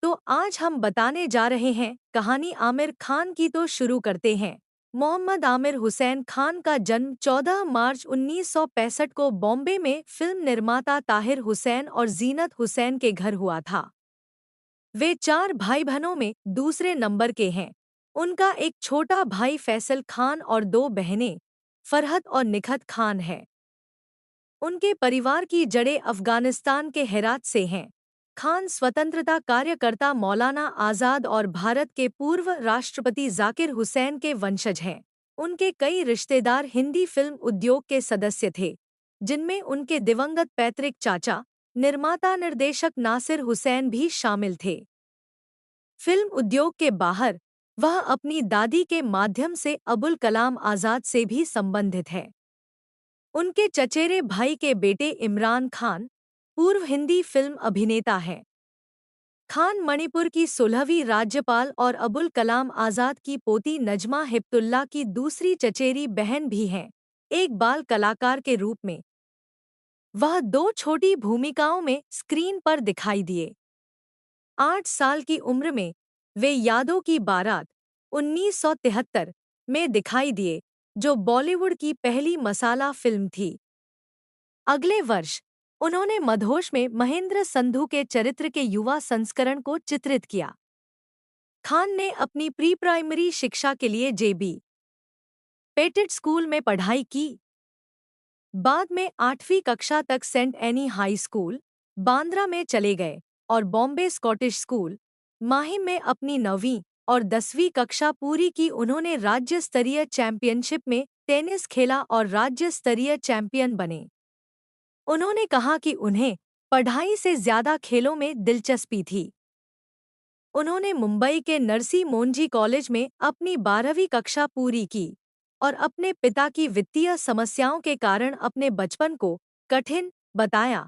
तो आज हम बताने जा रहे हैं कहानी आमिर खान की। तो शुरू करते हैं। मोहम्मद आमिर हुसैन खान का जन्म 14 मार्च 1965 को बॉम्बे में फिल्म निर्माता ताहिर हुसैन और जीनत हुसैन के घर हुआ था। वे 4 भाई बहनों में दूसरे नंबर के हैं। उनका एक छोटा भाई फैसल खान और 2 बहनें फरहत और निखत खान हैं। उनके परिवार की जड़ें अफगानिस्तान के हेरात से हैं। खान स्वतंत्रता कार्यकर्ता मौलाना आज़ाद और भारत के पूर्व राष्ट्रपति जाकिर हुसैन के वंशज हैं। उनके कई रिश्तेदार हिंदी फिल्म उद्योग के सदस्य थे, जिनमें उनके दिवंगत पैतृक चाचा निर्माता निर्देशक नासिर हुसैन भी शामिल थे। फिल्म उद्योग के बाहर वह अपनी दादी के माध्यम से अबुल कलाम आज़ाद से भी संबंधित है। उनके चचेरे भाई के बेटे इमरान खान पूर्व हिंदी फिल्म अभिनेता हैं। खान मणिपुर की 16वीं राज्यपाल और अबुल कलाम आज़ाद की पोती नजमा हिप्तुल्ला की दूसरी चचेरी बहन भी हैं। एक बाल कलाकार के रूप में वह 2 छोटी भूमिकाओं में स्क्रीन पर दिखाई दिए। 8 साल की उम्र में वे यादों की बारात 1973 में दिखाई दिए, जो बॉलीवुड की पहली मसाला फिल्म थी। अगले वर्ष उन्होंने मधोश में महेंद्र संधू के चरित्र के युवा संस्करण को चित्रित किया। खान ने अपनी प्री प्राइमरी शिक्षा के लिए जेबी पेटेड स्कूल में पढ़ाई की। बाद में 8वीं कक्षा तक Saint Annie High School, Bandra में चले गए और बॉम्बे स्कॉटिश स्कूल, माहिम में अपनी 9वीं और 10वीं कक्षा पूरी की। उन्होंने राज्य स्तरीय चैंपियनशिप में टेनिस खेला और राज्य स्तरीय चैंपियन बने। उन्होंने कहा कि उन्हें पढ़ाई से ज्यादा खेलों में दिलचस्पी थी। उन्होंने मुंबई के नरसी मोंजी कॉलेज में अपनी 12वीं कक्षा पूरी की और अपने पिता की वित्तीय समस्याओं के कारण अपने बचपन को कठिन बताया,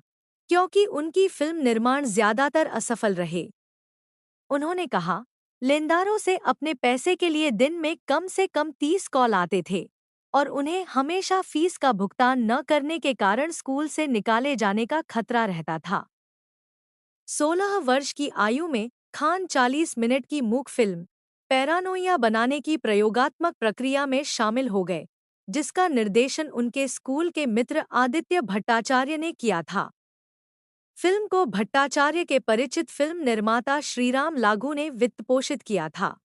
क्योंकि उनकी फिल्म निर्माण ज्यादातर असफल रहे। उन्होंने कहा, लेनदारों से अपने पैसे के लिए दिन में कम से कम 30 कॉल आते थे और उन्हें हमेशा फीस का भुगतान न करने के कारण स्कूल से निकाले जाने का खतरा रहता था। 16 वर्ष की आयु में खान 40 मिनट की मूक फिल्म पैरानोइया बनाने की प्रयोगात्मक प्रक्रिया में शामिल हो गए, जिसका निर्देशन उनके स्कूल के मित्र आदित्य भट्टाचार्य ने किया था। फिल्म को भट्टाचार्य के परिचित फिल्म निर्माता श्रीराम लागू ने वित्तपोषित किया था,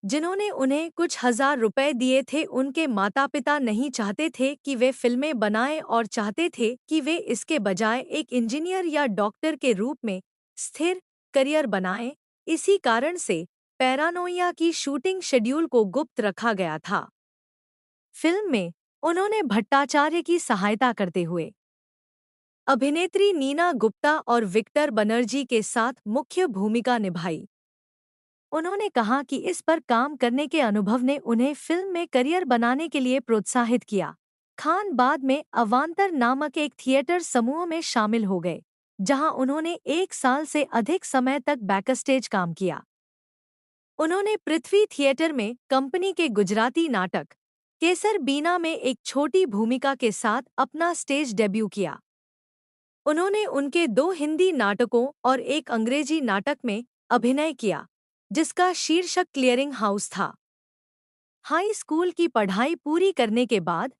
जिन्होंने उन्हें कुछ हजार रुपए दिए थे। उनके माता-पिता नहीं चाहते थे कि वे फिल्में बनाएं और चाहते थे कि वे इसके बजाय एक इंजीनियर या डॉक्टर के रूप में स्थिर करियर बनाएं। इसी कारण से पैरानोइया की शूटिंग शेड्यूल को गुप्त रखा गया था। फिल्म में उन्होंने भट्टाचार्य की सहायता करते हुए अभिनेत्री नीना गुप्ता और विक्टर बनर्जी के साथ मुख्य भूमिका निभाई। उन्होंने कहा कि इस पर काम करने के अनुभव ने उन्हें फिल्म में करियर बनाने के लिए प्रोत्साहित किया। खान बाद में अवांतर नामक एक थिएटर समूह में शामिल हो गए, जहां उन्होंने 1 साल से अधिक समय तक बैकस्टेज काम किया। उन्होंने पृथ्वी थिएटर में कंपनी के गुजराती नाटक केसर बीना में एक छोटी भूमिका के साथ अपना स्टेज डेब्यू किया। उन्होंने उनके 2 हिंदी नाटकों और एक अंग्रेजी नाटक में अभिनय किया, जिसका शीर्षक क्लियरिंग हाउस था। हाई स्कूल की पढ़ाई पूरी करने के बाद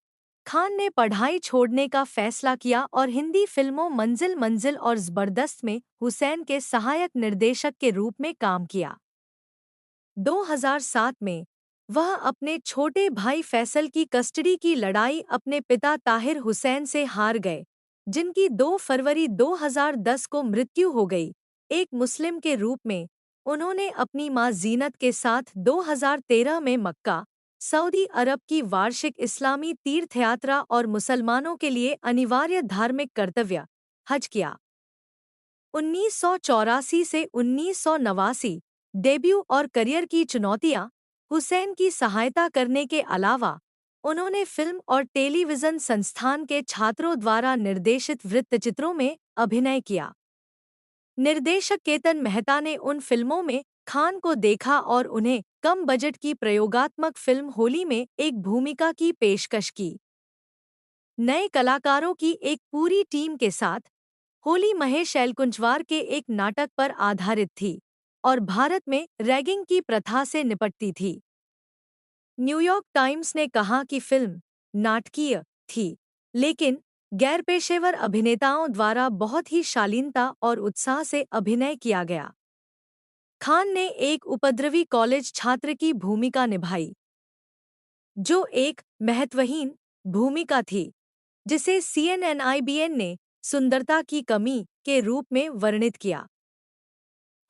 खान ने पढ़ाई छोड़ने का फैसला किया और हिंदी फिल्मों मंजिल मंजिल और ज़बरदस्त में हुसैन के सहायक निर्देशक के रूप में काम किया। 2007 में वह अपने छोटे भाई फैसल की कस्टडी की लड़ाई अपने पिता ताहिर हुसैन से हार गए, जिनकी 2 फरवरी 2010 को मृत्यु हो गई। एक मुस्लिम के रूप में उन्होंने अपनी मां जीनत के साथ 2013 में मक्का, सऊदी अरब की वार्षिक इस्लामी तीर्थयात्रा और मुसलमानों के लिए अनिवार्य धार्मिक कर्तव्य हज किया। 1984 से 1989 डेब्यू और करियर की चुनौतियां हुसैन की सहायता करने के अलावा उन्होंने फिल्म और टेलीविज़न संस्थान के छात्रों द्वारा निर्देशित वृत्तचित्रों में अभिनय किया। निर्देशक केतन मेहता ने उन फिल्मों में खान को देखा और उन्हें कम बजट की प्रयोगात्मक फिल्म होली में एक भूमिका की पेशकश की। नए कलाकारों की एक पूरी टीम के साथ होली महेश एलकुंचवार के एक नाटक पर आधारित थी और भारत में रैगिंग की प्रथा से निपटती थी। न्यूयॉर्क टाइम्स ने कहा कि फिल्म नाटकीय थी, लेकिन गैरपेशेवर अभिनेताओं द्वारा बहुत ही शालीनता और उत्साह से अभिनय किया गया। खान ने एक उपद्रवी कॉलेज छात्र की भूमिका निभाई, जो एक महत्वहीन भूमिका थी, जिसे सीएनएन ने सुंदरता की कमी के रूप में वर्णित किया।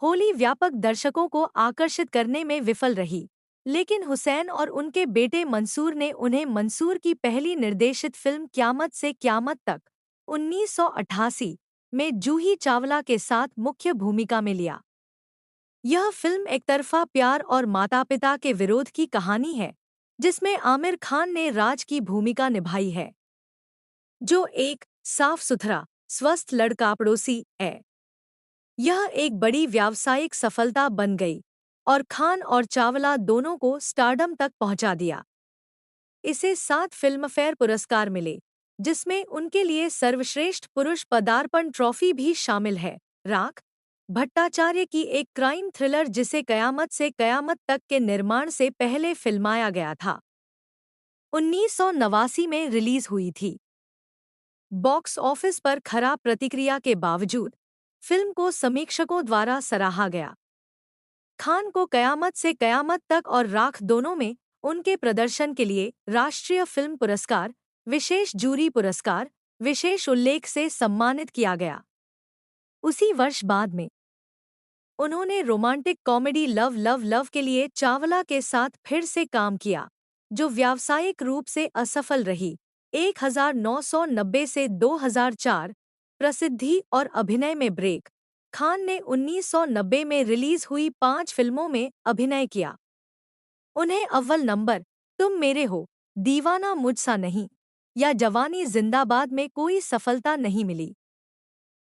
होली व्यापक दर्शकों को आकर्षित करने में विफल रही, लेकिन हुसैन और उनके बेटे मंसूर ने उन्हें मंसूर की पहली निर्देशित फिल्म क़यामत से क़यामत तक 1988 में जूही चावला के साथ मुख्य भूमिका में लिया। यह फिल्म एकतरफा प्यार और माता-पिता के विरोध की कहानी है, जिसमें आमिर खान ने राज की भूमिका निभाई है, जो एक साफ-सुथरा, स्वस्थ लड़का पड़ोसी है। यह एक बड़ी व्यावसायिक सफलता बन गई और खान और चावला दोनों को स्टारडम तक पहुंचा दिया। इसे 7 फिल्मफेयर पुरस्कार मिले, जिसमें उनके लिए सर्वश्रेष्ठ पुरुष पदार्पण ट्रॉफी भी शामिल है। राख भट्टाचार्य की एक क्राइम थ्रिलर जिसे क़यामत से क़यामत तक के निर्माण से पहले फिल्माया गया था, 1989 में रिलीज हुई थी। बॉक्स ऑफिस पर खराब प्रतिक्रिया के बावजूद फिल्म को समीक्षकों द्वारा सराहा गया। खान को क़यामत से क़यामत तक और राख दोनों में उनके प्रदर्शन के लिए राष्ट्रीय फिल्म पुरस्कार, विशेष जूरी पुरस्कार, विशेष उल्लेख से सम्मानित किया गया। उसी वर्ष बाद में उन्होंने romantic comedy love love love के लिए चावला के साथ फिर से काम किया, जो व्यावसायिक रूप से असफल रही। 1990 से 2004 प्रसिद्धि और अभिनय में ब्रेक। खान ने 1990 में रिलीज हुई 5 फिल्मों में अभिनय किया। उन्हें अव्वल नंबर तुम मेरे हो, दीवाना मुझसा नहीं या जवानी जिंदाबाद में कोई सफलता नहीं मिली।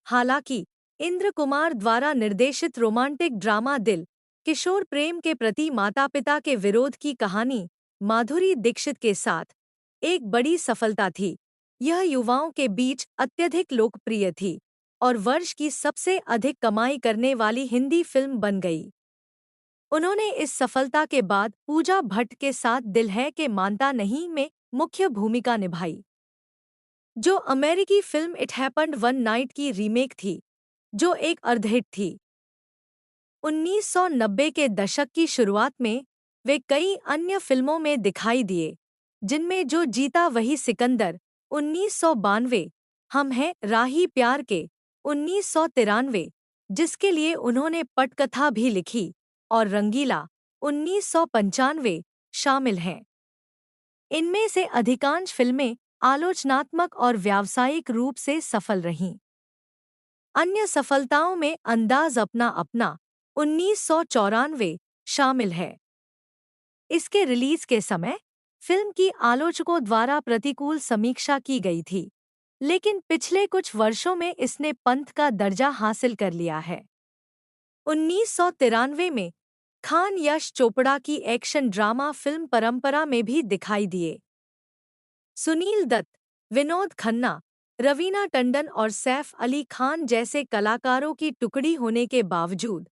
हालांकि इंद्र कुमार द्वारा निर्देशित रोमांटिक ड्रामा दिल किशोर प्रेम के प्रति माता-पिता के विरोध की कहानी माधुरी दीक्षित के साथ एक बड़ी सफलता थी। यह युवाओं के बीच अत्यधिक लोकप्रिय थी और वर्ष की सबसे अधिक कमाई करने वाली हिंदी फिल्म बन गई। उन्होंने इस सफलता के बाद पूजा भट्ट के साथ दिल है के मानता नहीं में मुख्य भूमिका निभाई, जो अमेरिकी film it happened one night की रीमेक थी, जो एक अर्धहिट थी। 1990 के दशक की शुरुआत में वे कई अन्य फिल्मों में दिखाई दिए, जिनमें जो जीता वही सिकंदर 1992, हम हैं राही प्यार के 1993, जिसके लिए उन्होंने पटकथा भी लिखी, और रंगीला 1995 शामिल हैं। इनमें से अधिकांश फिल्में आलोचनात्मक और व्यावसायिक रूप से सफल रहीं। अन्य सफलताओं में अंदाज अपना अपना 1994 शामिल है। इसके रिलीज के समय फिल्म की आलोचकों द्वारा प्रतिकूल समीक्षा की गई थी, लेकिन पिछले कुछ वर्षों में इसने पंथ का दर्जा हासिल कर लिया है। 1993 में खान यश चोपड़ा की एक्शन ड्रामा फिल्म परंपरा में भी दिखाई दिए। सुनील दत्त, विनोद खन्ना, रवीना टंडन और सैफ अली खान जैसे कलाकारों की टुकड़ी होने के बावजूद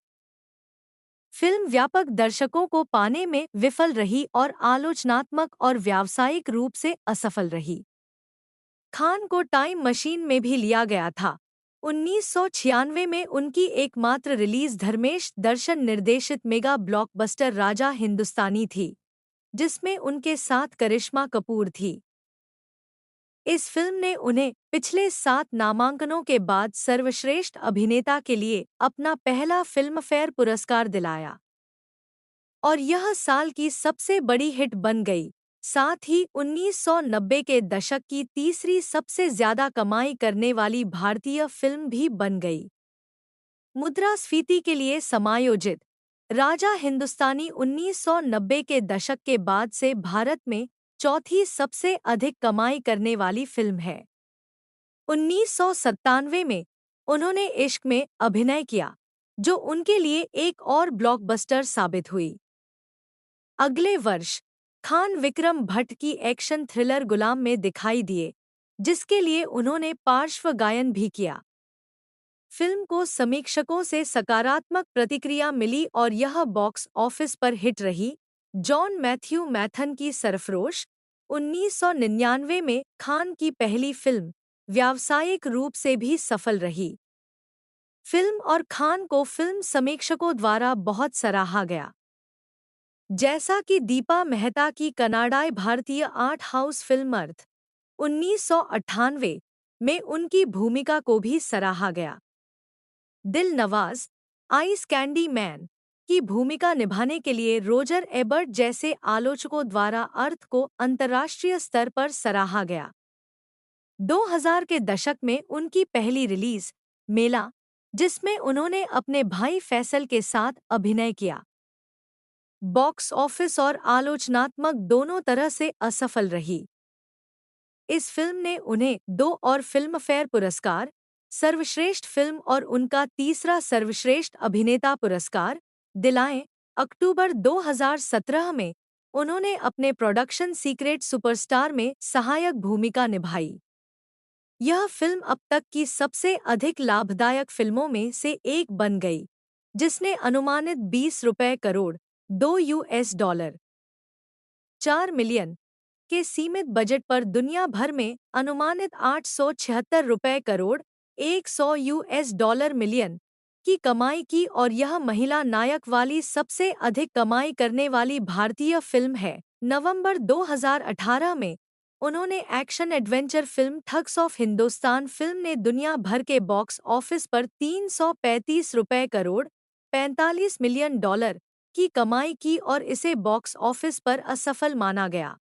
फिल्म व्यापक दर्शकों को पाने में विफल रही और आलोचनात्मक और व्यावसायिक रूप से असफल रही। खान को टाइम मशीन में भी लिया गया था। 1996 में उनकी एकमात्र रिलीज धर्मेश दर्शन निर्देशित मेगा ब्लॉकबस्टर राजा हिंदुस्तानी थी, जिसमें उनके साथ करिश्मा कपूर थी। इस फिल्म ने उन्हें पिछले 7 नामांकनों के बाद सर्वश्रेष्ठ अभिनेता के लिए अपना पहला फिल्मफेयर पुरस्कार दिलाया और यह साल की सबसे बड़ी हिट बन गई। साथ ही 1990 के दशक की तीसरी सबसे ज्यादा कमाई करने वाली भारतीय फिल्म भी बन गई। मुद्रास्फीति के लिए समायोजित राजा हिंदुस्तानी 1990 के दशक के बाद से भारत में चौथी सबसे अधिक कमाई करने वाली फिल्म है। 1997 में उन्होंने इश्क में अभिनय किया, जो उनके लिए एक और ब्लॉकबस्टर साबित हुई। अगले वर्ष खान विक्रम भट्ट की एक्शन थ्रिलर गुलाम में दिखाई दिए, जिसके लिए उन्होंने पार्श्व गायन भी किया। फिल्म को समीक्षकों से सकारात्मक प्रतिक्रिया मिली और यह बॉक्स ऑफिस पर हिट रही। जॉन मैथ्यू मैथन की सरफरोश 1999 में खान की पहली फिल्म व्यावसायिक रूप से भी सफल रही। फिल्म और खान को फिल्म समीक्षकों द्वारा बहुत सराहा गया। जैसा कि दीपा मेहता की कनाडाई भारतीय आर्ट हाउस फिल्म अर्थ 1998 में उनकी भूमिका को भी सराहा गया। दिल नवाज आइस कैंडी मैन की भूमिका निभाने के लिए रोजर एबर्ट जैसे आलोचकों द्वारा अर्थ को अंतर्राष्ट्रीय स्तर पर सराहा गया। 2000 के दशक में उनकी पहली रिलीज मेला, जिसमें उन्होंने अपने भाई फैसल के साथ अभिनय किया, बॉक्स ऑफिस और आलोचनात्मक दोनों तरह से असफल रही। इस फिल्म ने उन्हें 2 और फिल्मफेयर पुरस्कार, सर्वश्रेष्ठ फिल्म और उनका तीसरा सर्वश्रेष्ठ अभिनेता पुरस्कार दिलाए। अक्टूबर 2017 में उन्होंने अपने प्रोडक्शन सीक्रेट सुपरस्टार में सहायक भूमिका निभाई। यह फिल्म अब तक की सबसे अधिक लाभदायक फिल्मों में से एक बन गई, जिसने अनुमानित 20 रुपये करोड़ $2 4 मिलियन के सीमित बजट पर दुनिया भर में अनुमानित 876 रुपये करोड़ $100 मिलियन की कमाई की और यह महिला नायक वाली सबसे अधिक कमाई करने वाली भारतीय फिल्म है। नवंबर 2018 में उन्होंने action adventure film thugs of Hindustan film ने दुनिया भर के बॉक्स ऑफिस पर 335 रुपये करोड़ $45 मिलियन की कमाई की और इसे बॉक्स ऑफिस पर असफल माना गया।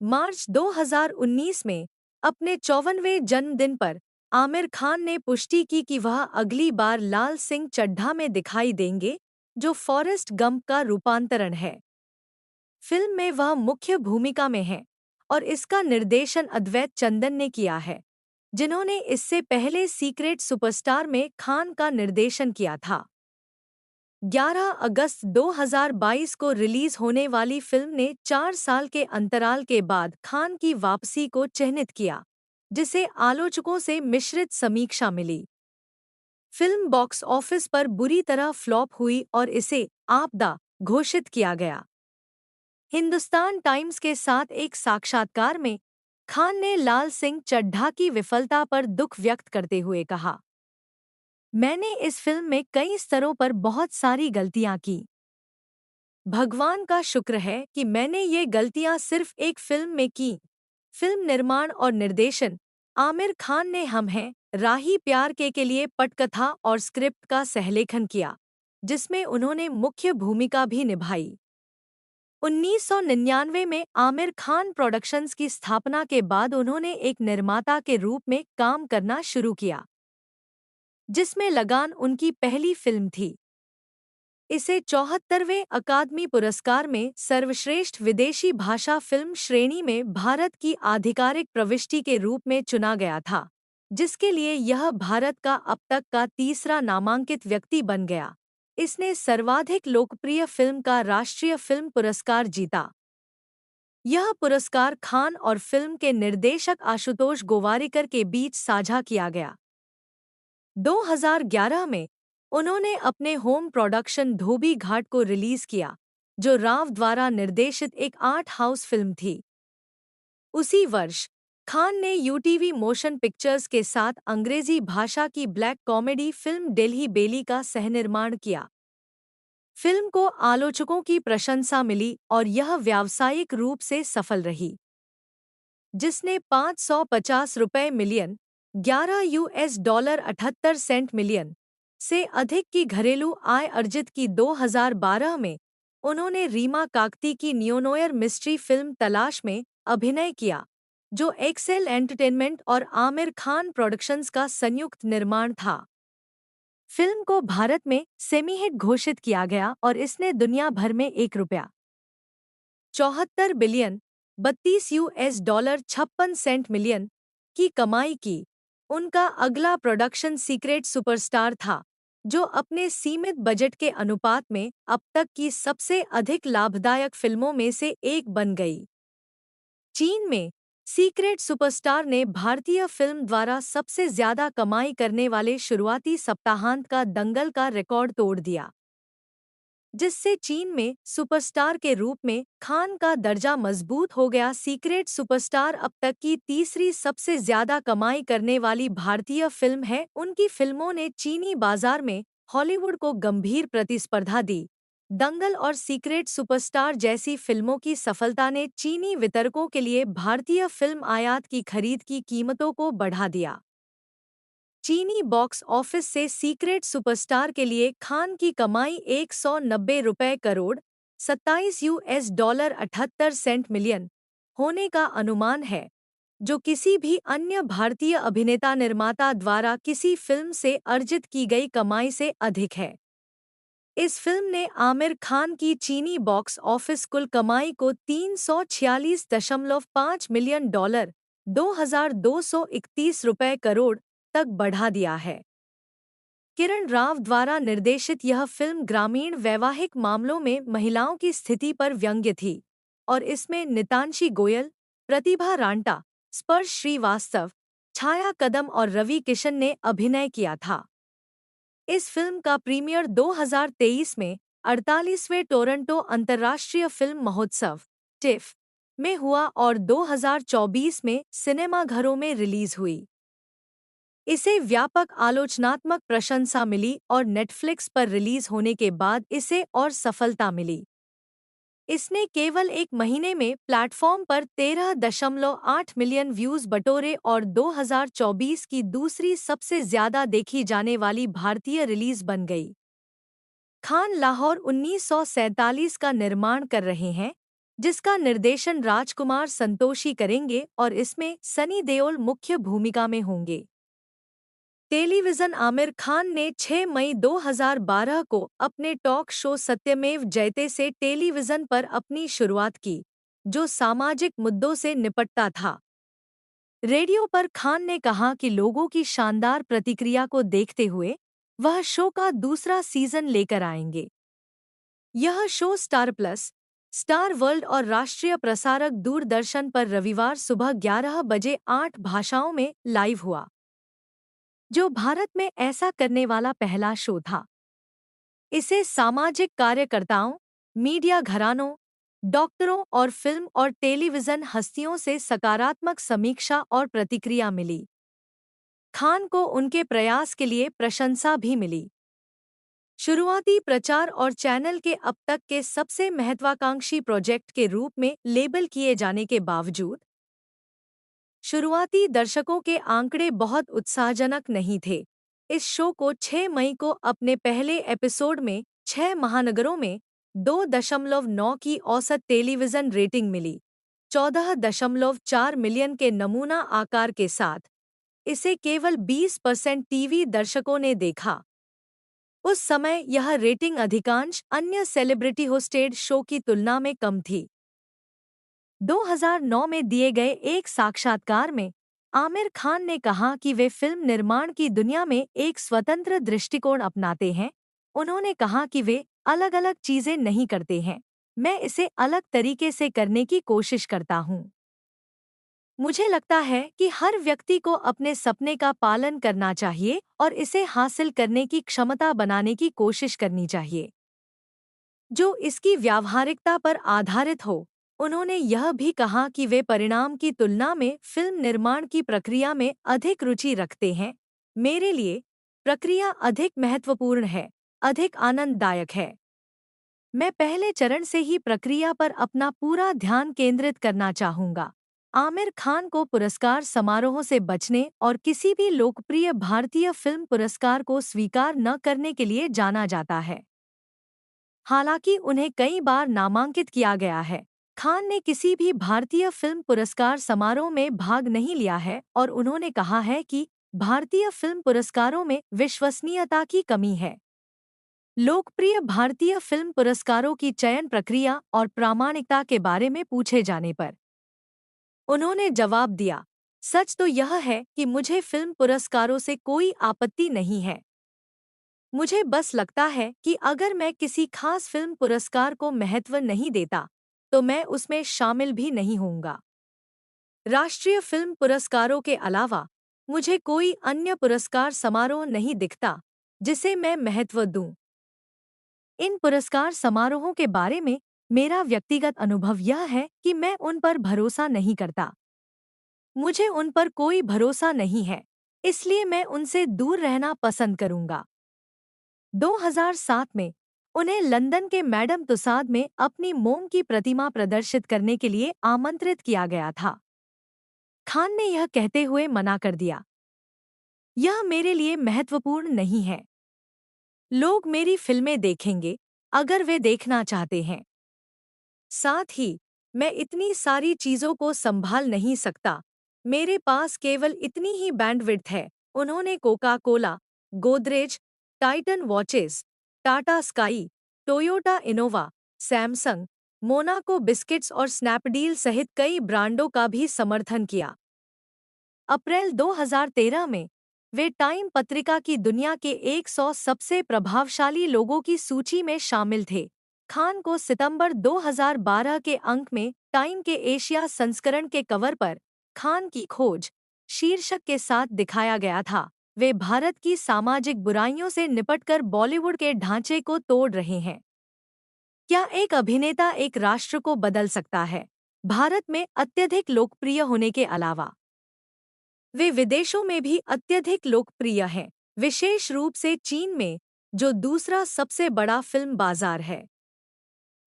मार्च 2019 में अपने 54वें जन्मदिन पर आमिर खान ने पुष्टि की कि वह अगली बार लाल सिंह चड्ढा में दिखाई देंगे, जो फॉरेस्ट गंप का रूपांतरण है। फिल्म में वह मुख्य भूमिका में हैं और इसका निर्देशन अद्वैत चंदन ने किया है, जिन्होंने इससे पहले सीक्रेट सुपरस्टार में खान का निर्देशन किया था। 11 अगस्त 2022 को रिलीज होने वाली फिल्म ने 4 साल के अंतराल के बाद खान की वापसी को चिह्नित किया, जिसे आलोचकों से मिश्रित समीक्षा मिली। फिल्म बॉक्स ऑफिस पर बुरी तरह फ्लॉप हुई और इसे आपदा घोषित किया गया। हिंदुस्तान टाइम्स के साथ एक साक्षात्कार में खान ने लाल सिंह चड्ढा की विफलता पर दुख व्यक्त करते हुए कहा, मैंने इस फिल्म में कई स्तरों पर बहुत सारी गलतियां की। भगवान का शुक्र है कि मैंने ये गलतियां सिर्फ एक फिल्म में की। फिल्म निर्माण और निर्देशन आमिर खान ने हम हैं राही प्यार के लिए पटकथा और स्क्रिप्ट का सहलेखन किया, जिसमें उन्होंने मुख्य भूमिका भी निभाई। 1999 में आमिर खान प्रोडक्शंस की स्थापना के बाद उन्होंने एक निर्माता के रूप में काम करना शुरू किया, जिसमें लगान उनकी पहली फिल्म थी। इसे 74वें अकादमी पुरस्कार में सर्वश्रेष्ठ विदेशी भाषा फिल्म श्रेणी में भारत की आधिकारिक प्रविष्टि के रूप में चुना गया था, जिसके लिए यह भारत का अब तक का तीसरा नामांकित व्यक्ति बन गया। इसने सर्वाधिक लोकप्रिय फिल्म का राष्ट्रीय फिल्म पुरस्कार जीता। यह पुरस्कार खान और फिल्म के निर्देशक आशुतोष गोवारिकर के बीच साझा किया गया। 2011 में उन्होंने अपने होम प्रोडक्शन धोबी घाट को रिलीज किया, जो राव द्वारा निर्देशित एक आर्ट हाउस फिल्म थी। उसी वर्ष खान ने यूटीवी मोशन पिक्चर्स के साथ अंग्रेजी भाषा की ब्लैक कॉमेडी फिल्म दिल्ली बेली का सहनिर्माण किया। फिल्म को आलोचकों की प्रशंसा मिली और यह व्यावसायिक रूप से सफल रही, जिसने 550 रुपये मिलियन $11 मिलियन से अधिक की घरेलू आय अर्जित की। 2012 में उन्होंने रीमा काकती की नियोनोयर मिस्ट्री फिल्म तलाश में अभिनय किया, जो एक्सेल एंटरटेनमेंट और आमिर खान प्रोडक्शंस का संयुक्त निर्माण था। फिल्म को भारत में सेमी हिट घोषित किया गया और इसने दुनिया भर में $1.74 बिलियन $32 मिलियन की कमाई की। उनका अगला प्रोडक्शन सीक्रेट सुपरस्टार था, जो अपने सीमित बजट के अनुपात में अब तक की सबसे अधिक लाभदायक फिल्मों में से एक बन गई। चीन में सीक्रेट सुपरस्टार ने भारतीय फिल्म द्वारा सबसे ज्यादा कमाई करने वाले शुरुआती सप्ताहांत का दंगल का रिकॉर्ड तोड़ दिया, जिससे चीन में सुपरस्टार के रूप में खान का दर्जा मजबूत हो गया। सीक्रेट सुपरस्टार अब तक की तीसरी सबसे ज्यादा कमाई करने वाली भारतीय फिल्म है। उनकी फिल्मों ने चीनी बाजार में हॉलीवुड को गंभीर प्रतिस्पर्धा दी। दंगल और सीक्रेट सुपरस्टार जैसी फिल्मों की सफलता ने चीनी वितरकों के लिए भारतीय फिल्म आयात की खरीद की कीमतों को बढ़ा दिया। चीनी बॉक्स ऑफिस से सीक्रेट सुपरस्टार के लिए खान की कमाई 190 रुपए crore 27 US dollar 78 cent million होने का अनुमान है, जो किसी भी अन्य भारतीय अभिनेता निर्माता द्वारा किसी फिल्म से अर्जित की गई कमाई से अधिक है। इस फिल्म ने आमिर खान की चीनी बॉक्स ऑफिस कुल कमाई को 346.5 मिलियन डॉलर 2231 रुपए करोड़ तक बढ़ा दिया है। किरण राव द्वारा निर्देशित यह फिल्म ग्रामीण वैवाहिक मामलों में महिलाओं की स्थिति पर व्यंग्य थी और इसमें नितांशी गोयल, प्रतिभा रांटा, स्पर्श श्रीवास्तव, छाया कदम और रवि किशन ने अभिनय किया था। इस फिल्म का प्रीमियर 2023 में 48वें टोरंटो अंतर्राष्ट्रीय फिल्म महोत्सव टिफ में हुआ और 2024 में सिनेमाघरों में रिलीज हुई। इसे व्यापक आलोचनात्मक प्रशंसा मिली और नेटफ्लिक्स पर रिलीज होने के बाद इसे और सफलता मिली। इसने केवल एक महीने में प्लेटफॉर्म पर 13.8 मिलियन व्यूज बटोरे और 2024 की दूसरी सबसे ज्यादा देखी जाने वाली भारतीय रिलीज बन गई। खान लाहौर 1947 का निर्माण कर रहे हैं, जिसका निर्देशन राजकुमार संतोषी करेंगे और इसमें सनी देओल मुख्य भूमिका में होंगे। टेलीविजन आमिर खान ने 6 मई 2012 को अपने टॉक शो सत्यमेव जयते से टेलीविजन पर अपनी शुरुआत की, जो सामाजिक मुद्दों से निपटता था। रेडियो पर खान ने कहा कि लोगों की शानदार प्रतिक्रिया को देखते हुए वह शो का दूसरा सीजन लेकर आएंगे। यह show star plus, star world और राष्ट्रीय प्रसारक दूरदर्शन पर रविवार सुबह 11 बजे 8 भाषाओं में लाइव हुआ, जो भारत में ऐसा करने वाला पहला शो था। इसे सामाजिक कार्यकर्ताओं, मीडिया घरानों, डॉक्टरों और फिल्म और टेलीविजन हस्तियों से सकारात्मक समीक्षा और प्रतिक्रिया मिली। खान को उनके प्रयास के लिए प्रशंसा भी मिली। शुरुआती प्रचार और चैनल के अब तक के सबसे महत्वाकांक्षी प्रोजेक्ट के रूप में लेबल किए जाने के बावजूद शुरुआती दर्शकों के आंकड़े बहुत उत्साहजनक नहीं थे। इस शो को 6 मई को अपने पहले एपिसोड में 6 महानगरों में 2.9 की औसत टेलीविजन रेटिंग मिली, 14.4 मिलियन के नमूना आकार के साथ। इसे केवल 20% टीवी दर्शकों ने देखा। उस समय यह रेटिंग अधिकांश अन्य सेलिब्रिटी होस्टेड शो की तुलना में कम थी। 2009 में दिए गए एक साक्षात्कार में आमिर खान ने कहा कि वे फिल्म निर्माण की दुनिया में एक स्वतंत्र दृष्टिकोण अपनाते हैं। उन्होंने कहा कि वे अलग अलग चीजें नहीं करते हैं, मैं इसे अलग तरीके से करने की कोशिश करता हूँ। मुझे लगता है कि हर व्यक्ति को अपने सपने का पालन करना चाहिए और इसे हासिल करने की क्षमता बनाने की कोशिश करनी चाहिए, जो इसकी व्यावहारिकता पर आधारित हो। उन्होंने यह भी कहा कि वे परिणाम की तुलना में फिल्म निर्माण की प्रक्रिया में अधिक रुचि रखते हैं। मेरे लिए प्रक्रिया अधिक महत्वपूर्ण है, अधिक आनंददायक है। मैं पहले चरण से ही प्रक्रिया पर अपना पूरा ध्यान केंद्रित करना चाहूंगा। आमिर खान को पुरस्कार समारोहों से बचने और किसी भी लोकप्रिय भारतीय फिल्म पुरस्कार को स्वीकार न करने के लिए जाना जाता है। हालांकि उन्हें कई बार नामांकित किया गया है, खान ने किसी भी भारतीय फिल्म पुरस्कार समारोह में भाग नहीं लिया है और उन्होंने कहा है कि भारतीय फिल्म पुरस्कारों में विश्वसनीयता की कमी है। लोकप्रिय भारतीय फिल्म पुरस्कारों की चयन प्रक्रिया और प्रामाणिकता के बारे में पूछे जाने पर उन्होंने जवाब दिया, सच तो यह है कि मुझे फिल्म पुरस्कारों से कोई आपत्ति नहीं है। मुझे बस लगता है कि अगर मैं किसी खास फिल्म पुरस्कार को महत्व नहीं देता, तो मैं उसमें शामिल भी नहीं होऊंगा। राष्ट्रीय फिल्म पुरस्कारों के अलावा मुझे कोई अन्य पुरस्कार समारोह नहीं दिखता जिसे मैं महत्व दूं। इन पुरस्कार समारोहों के बारे में मेरा व्यक्तिगत अनुभव यह है कि मैं उन पर भरोसा नहीं करता। मुझे उन पर कोई भरोसा नहीं है, इसलिए मैं उनसे दूर रहना पसंद करूंगा। 2007 में उन्हें लंदन के मैडम तुसाद में अपनी मोम की प्रतिमा प्रदर्शित करने के लिए आमंत्रित किया गया था। खान ने यह कहते हुए मना कर दिया, यह मेरे लिए महत्वपूर्ण नहीं है। लोग मेरी फिल्में देखेंगे अगर वे देखना चाहते हैं। साथ ही मैं इतनी सारी चीजों को संभाल नहीं सकता। मेरे पास केवल इतनी ही बैंडविड्थ है। उन्होंने Coca Cola, Godrej, Titan watches, Tata sky, Toyota Innova, Samsung, Monaco biscuits और स्नैपडील सहित कई ब्रांडों का भी समर्थन किया। अप्रैल 2013 में वे टाइम पत्रिका की दुनिया के 100 सबसे प्रभावशाली लोगों की सूची में शामिल थे। खान को सितंबर 2012 के अंक में टाइम के एशिया संस्करण के कवर पर खान की खोज शीर्षक के साथ दिखाया गया था। वे भारत की सामाजिक बुराइयों से निपटकर बॉलीवुड के ढांचे को तोड़ रहे हैं। क्या एक अभिनेता एक राष्ट्र को बदल सकता है? भारत में अत्यधिक लोकप्रिय होने के अलावा वे विदेशों में भी अत्यधिक लोकप्रिय हैं, विशेष रूप से चीन में, जो दूसरा सबसे बड़ा फिल्म बाजार है।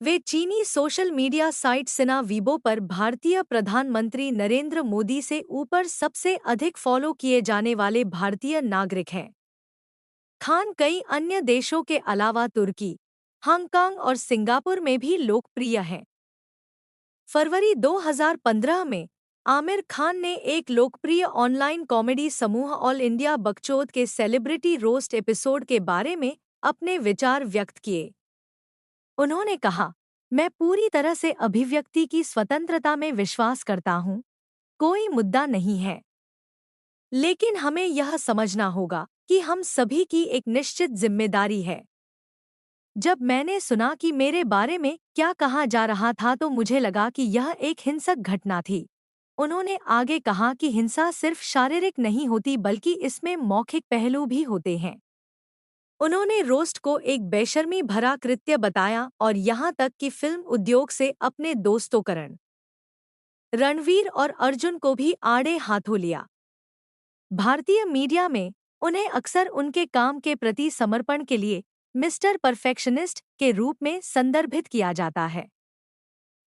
वे चीनी सोशल मीडिया साइट सिना वीबो पर भारतीय प्रधानमंत्री नरेंद्र मोदी से ऊपर सबसे अधिक फॉलो किए जाने वाले भारतीय नागरिक हैं। खान कई अन्य देशों के अलावा तुर्की, हांगकांग और सिंगापुर में भी लोकप्रिय हैं। फरवरी 2015 में आमिर खान ने एक लोकप्रिय ऑनलाइन कॉमेडी समूह ऑल इंडिया बकचोद के सेलिब्रिटी रोस्ट एपिसोड के बारे में अपने विचार व्यक्त किए। उन्होंने कहा, मैं पूरी तरह से अभिव्यक्ति की स्वतंत्रता में विश्वास करता हूँ, कोई मुद्दा नहीं है। लेकिन हमें यह समझना होगा कि हम सभी की एक निश्चित जिम्मेदारी है। जब मैंने सुना कि मेरे बारे में क्या कहा जा रहा था तो मुझे लगा कि यह एक हिंसक घटना थी। उन्होंने आगे कहा कि हिंसा सिर्फ शारीरिक नहीं होती बल्कि इसमें मौखिक पहलू भी होते हैं। उन्होंने रोस्ट को एक बेशर्मी भरा कृत्य बताया और यहाँ तक कि फिल्म उद्योग से अपने दोस्तों करण, रणवीर और अर्जुन को भी आड़े हाथों लिया। भारतीय मीडिया में उन्हें अक्सर उनके काम के प्रति समर्पण के लिए मिस्टर परफेक्शनिस्ट के रूप में संदर्भित किया जाता है।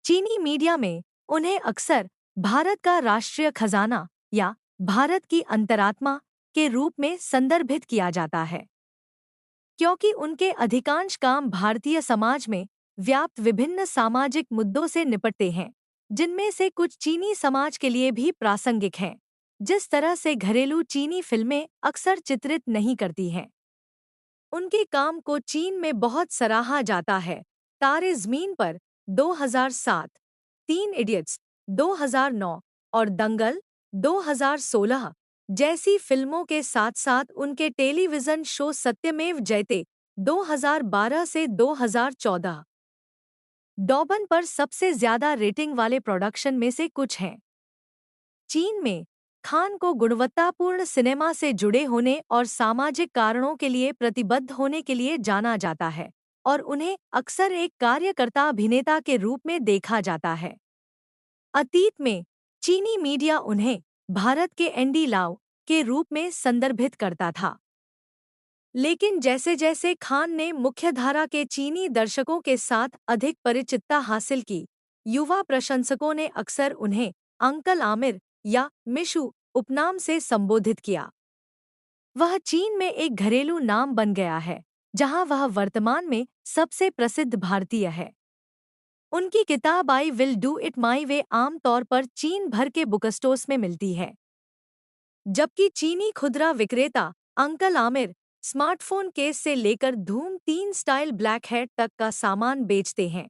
चीनी मीडिया में उन्हें अक्सर भारत का राष्ट्रीय खजाना या भारत की अंतरात्मा के रूप में संदर्भित किया जाता है, क्योंकि उनके अधिकांश काम भारतीय समाज में व्याप्त विभिन्न सामाजिक मुद्दों से निपटते हैं, जिनमें से कुछ चीनी समाज के लिए भी प्रासंगिक हैं। जिस तरह से घरेलू चीनी फिल्में अक्सर चित्रित नहीं करती हैं, उनके काम को चीन में बहुत सराहा जाता है। तारे ज़मीन पर 2007, तीन इडियट्स 2009 और दंगल 2016 जैसी फिल्मों के साथ-साथ उनके टेलीविज़न शो सत्यमेव जयते 2012 से 2014 डॉबन पर सबसे ज्यादा रेटिंग वाले प्रोडक्शन में से कुछ हैं। चीन में खान को गुणवत्तापूर्ण सिनेमा से जुड़े होने और सामाजिक कारणों के लिए प्रतिबद्ध होने के लिए जाना जाता है और उन्हें अक्सर एक कार्यकर्ता अभिनेता के रूप में देखा जाता है। अतीत में चीनी मीडिया उन्हें भारत के एंडी लाउ के रूप में संदर्भित करता था, लेकिन जैसे जैसे खान ने मुख्यधारा के चीनी दर्शकों के साथ अधिक परिचितता हासिल की, युवा प्रशंसकों ने अक्सर उन्हें अंकल आमिर या मिशु उपनाम से संबोधित किया। वह चीन में एक घरेलू नाम बन गया है, जहां वह वर्तमान में सबसे प्रसिद्ध भारतीय है। उनकी किताब I will do it my way आम तौर पर चीन भर के बुकस्टोर्स में मिलती है, जबकि चीनी खुदरा विक्रेता अंकल आमिर स्मार्टफोन केस से लेकर धूम 3 स्टाइल ब्लैक हेड तक का सामान बेचते हैं।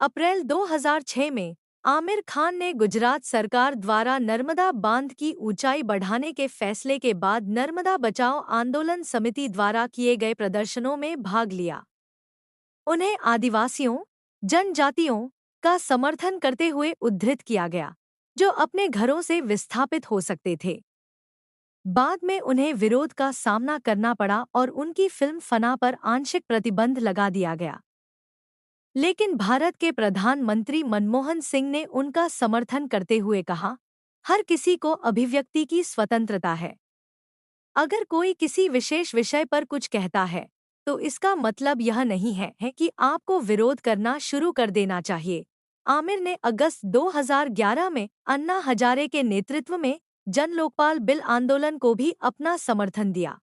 अप्रैल 2006 में आमिर खान ने गुजरात सरकार द्वारा नर्मदा बांध की ऊंचाई बढ़ाने के फैसले के बाद नर्मदा बचाओ आंदोलन समिति द्वारा किए गए प्रदर्शनों में भाग लिया। उन्हें आदिवासियों, जनजातियों का समर्थन करते हुए उद्धृत किया गया, जो अपने घरों से विस्थापित हो सकते थे। बाद में उन्हें विरोध का सामना करना पड़ा और उनकी फिल्म फना पर आंशिक प्रतिबंध लगा दिया गया। लेकिन भारत के प्रधानमंत्री मनमोहन सिंह ने उनका समर्थन करते हुए कहा, हर किसी को अभिव्यक्ति की स्वतंत्रता है। अगर कोई किसी विशेष विषय पर कुछ कहता है, तो इसका मतलब यह नहीं है कि आपको विरोध करना शुरू कर देना चाहिए। आमिर ने अगस्त 2011 में अन्ना हजारे के नेतृत्व में जन लोकपाल बिल आंदोलन को भी अपना समर्थन दिया।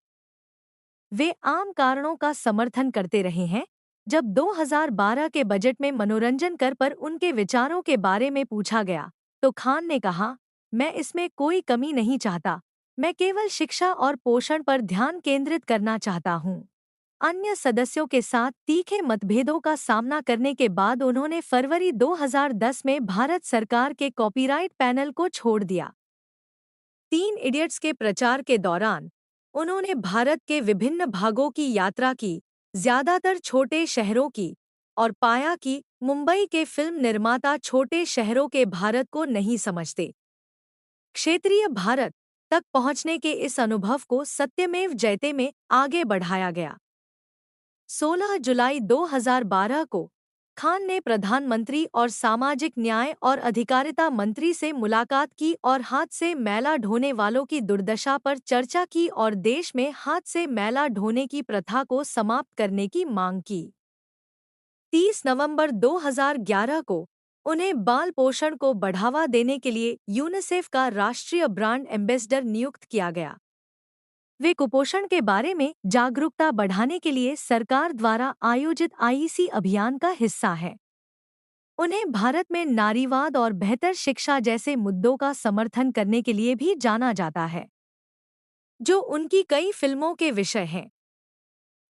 वे आम कारणों का समर्थन करते रहे हैं। जब 2012 के बजट में मनोरंजन कर पर उनके विचारों के बारे में पूछा गया, तो खान ने कहा, मैं इसमें कोई कमी नहीं चाहता, मैं केवल शिक्षा और पोषण पर ध्यान केंद्रित करना चाहता हूँ। अन्य सदस्यों के साथ तीखे मतभेदों का सामना करने के बाद उन्होंने फरवरी 2010 में भारत सरकार के कॉपीराइट पैनल को छोड़ दिया। 3 इडियट्स के प्रचार के दौरान उन्होंने भारत के विभिन्न भागों की यात्रा की, ज्यादातर छोटे शहरों की, और पाया कि मुंबई के फिल्म निर्माता छोटे शहरों के भारत को नहीं समझते। क्षेत्रीय भारत तक पहुंचने के इस अनुभव को सत्यमेव जयते में आगे बढ़ाया गया। 16 जुलाई 2012 को खान ने प्रधानमंत्री और सामाजिक न्याय और अधिकारिता मंत्री से मुलाकात की और हाथ से मैला ढोने वालों की दुर्दशा पर चर्चा की और देश में हाथ से मैला ढोने की प्रथा को समाप्त करने की मांग की। 30 नवंबर 2011 को उन्हें बाल पोषण को बढ़ावा देने के लिए यूनिसेफ का राष्ट्रीय ब्रांड एम्बेसडर नियुक्त किया गया। वे कुपोषण के बारे में जागरूकता बढ़ाने के लिए सरकार द्वारा आयोजित आईईसी अभियान का हिस्सा है। उन्हें भारत में नारीवाद और बेहतर शिक्षा जैसे मुद्दों का समर्थन करने के लिए भी जाना जाता है, जो उनकी कई फिल्मों के विषय हैं।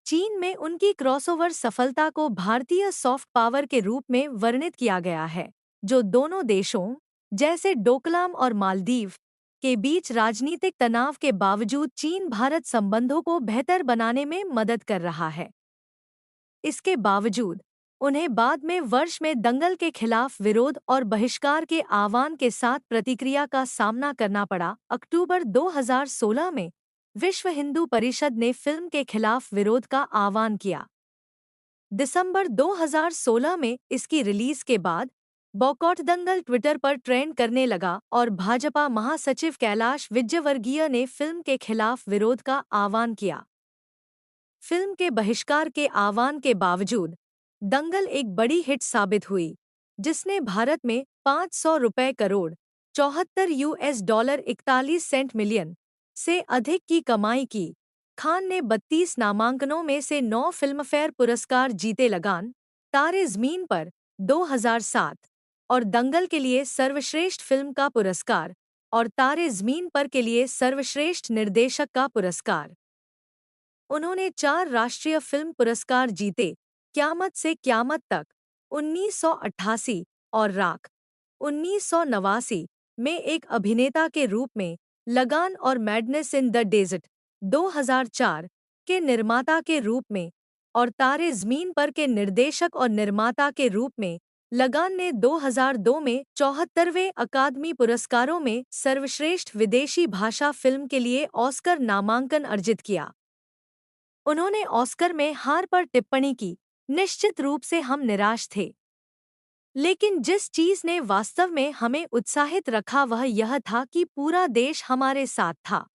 चीन में उनकी क्रॉसओवर सफलता को भारतीय सॉफ्ट पावर के रूप में वर्णित किया गया है, जो दोनों देशों, जैसे डोकलाम और मालदीव, के बीच राजनीतिक तनाव के बावजूद चीन भारत संबंधों को बेहतर बनाने में मदद कर रहा है। इसके बावजूद उन्हें बाद में वर्ष में दंगल के खिलाफ विरोध और बहिष्कार के आह्वान के साथ प्रतिक्रिया का सामना करना पड़ा। अक्टूबर 2016 में विश्व हिंदू परिषद ने फिल्म के खिलाफ विरोध का आह्वान किया। दिसंबर 2016 में इसकी रिलीज के बाद बॉयकॉट दंगल ट्विटर पर ट्रेंड करने लगा और भाजपा महासचिव कैलाश विजयवर्गीय ने फिल्म के खिलाफ विरोध का आह्वान किया। फिल्म के बहिष्कार के आह्वान के बावजूद दंगल एक बड़ी हिट साबित हुई, जिसने भारत में 500 रुपए करोड़ $74 41 सेंट मिलियन से अधिक की कमाई की। खान ने 32 नामांकनों में से 9 फिल्मफेयर पुरस्कार जीते। लगान, तारे ज़मीन पर 2007 और दंगल के लिए सर्वश्रेष्ठ फिल्म का पुरस्कार और तारे ज़मीन पर के लिए सर्वश्रेष्ठ निर्देशक का पुरस्कार। उन्होंने 4 राष्ट्रीय फिल्म पुरस्कार जीते, क़यामत से क़यामत तक 1988 और राख 1989 में एक अभिनेता के रूप में, लगान और मैडनेस इन द डेज़र्ट 2004 के निर्माता के रूप में, और तारे ज़मीन पर के निर्देशक और निर्माता के रूप में। लगान ने 2002 में 74वें अकादमी पुरस्कारों में सर्वश्रेष्ठ विदेशी भाषा फिल्म के लिए ऑस्कर नामांकन अर्जित किया। उन्होंने ऑस्कर में हार पर टिप्पणी की, निश्चित रूप से हम निराश थे, लेकिन जिस चीज ने वास्तव में हमें उत्साहित रखा वह यह था कि पूरा देश हमारे साथ था।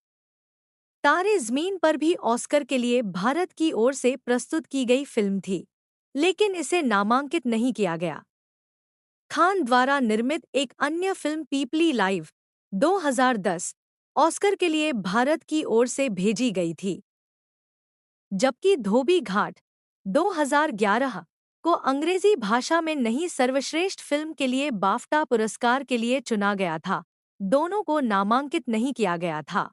तारे ज़मीन पर भी ऑस्कर के लिए भारत की ओर से प्रस्तुत की गई फिल्म थी, लेकिन इसे नामांकित नहीं किया गया। खान द्वारा निर्मित एक अन्य फिल्म पीपली लाइव 2010 ऑस्कर के लिए भारत की ओर से भेजी गई थी, जबकि धोबी घाट 2011 को अंग्रेजी भाषा में नहीं सर्वश्रेष्ठ फिल्म के लिए बाफ्टा पुरस्कार के लिए चुना गया था। दोनों को नामांकित नहीं किया गया था।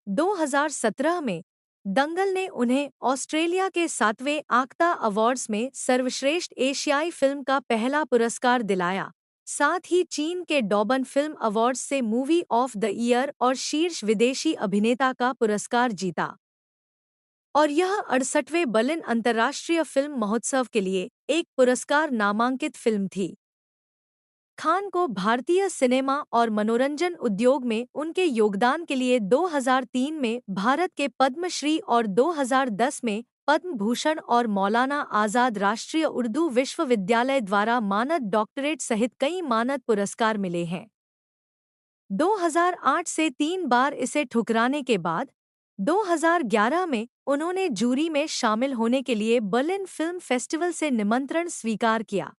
2017 में दंगल ने उन्हें ऑस्ट्रेलिया के 7वें आक्ता अवार्ड्स में सर्वश्रेष्ठ एशियाई फिल्म का पहला पुरस्कार दिलाया, साथ ही चीन के डॉबन फिल्म अवार्ड्स से मूवी ऑफ द ईयर और शीर्ष विदेशी अभिनेता का पुरस्कार जीता। और यह 68वें बर्लिन अंतर्राष्ट्रीय फिल्म महोत्सव के लिए एक पुरस्कार नामांकित फिल्म थी। खान को भारतीय सिनेमा और मनोरंजन उद्योग में उनके योगदान के लिए 2003 में भारत के पद्मश्री और 2010 में पद्म भूषण और मौलाना आज़ाद राष्ट्रीय उर्दू विश्वविद्यालय द्वारा मानद डॉक्टरेट सहित कई मानद पुरस्कार मिले हैं। 2008 से 3 बार इसे ठुकराने के बाद 2011 में उन्होंने जूरी में शामिल होने के लिए बर्लिन फिल्म फेस्टिवल से निमंत्रण स्वीकार किया।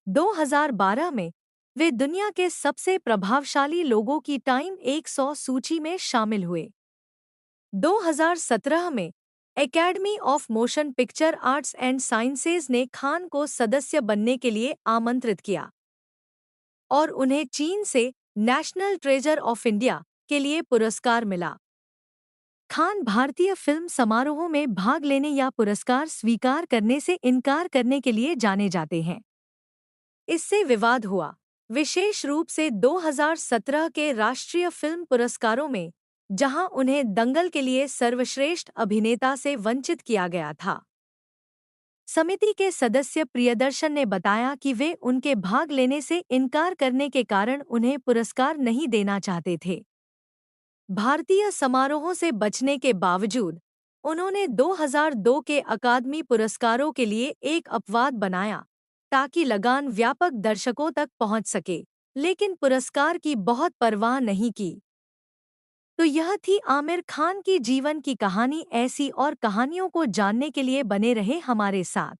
2012 में वे दुनिया के सबसे प्रभावशाली लोगों की टाइम 100 सूची में शामिल हुए। 2017 में academy of motion picture arts and sciences ने खान को सदस्य बनने के लिए आमंत्रित किया और उन्हें चीन से नेशनल ट्रेजर ऑफ इंडिया के लिए पुरस्कार मिला। खान भारतीय फिल्म समारोहों में भाग लेने या पुरस्कार स्वीकार करने से इनकार करने के लिए जाने जाते हैं। इससे विवाद हुआ, विशेष रूप से 2017 के राष्ट्रीय फिल्म पुरस्कारों में, जहां उन्हें दंगल के लिए सर्वश्रेष्ठ अभिनेता से वंचित किया गया था। समिति के सदस्य प्रियदर्शन ने बताया कि वे उनके भाग लेने से इनकार करने के कारण उन्हें पुरस्कार नहीं देना चाहते थे। भारतीय समारोहों से बचने के बावजूद उन्होंने 2002 के अकादमी पुरस्कारों के लिए एक अपवाद बनाया ताकि लगान व्यापक दर्शकों तक पहुंच सके, लेकिन पुरस्कार की बहुत परवाह नहीं की। तो यह थी आमिर खान की जीवन की कहानी। ऐसी और कहानियों को जानने के लिए बने रहे हमारे साथ।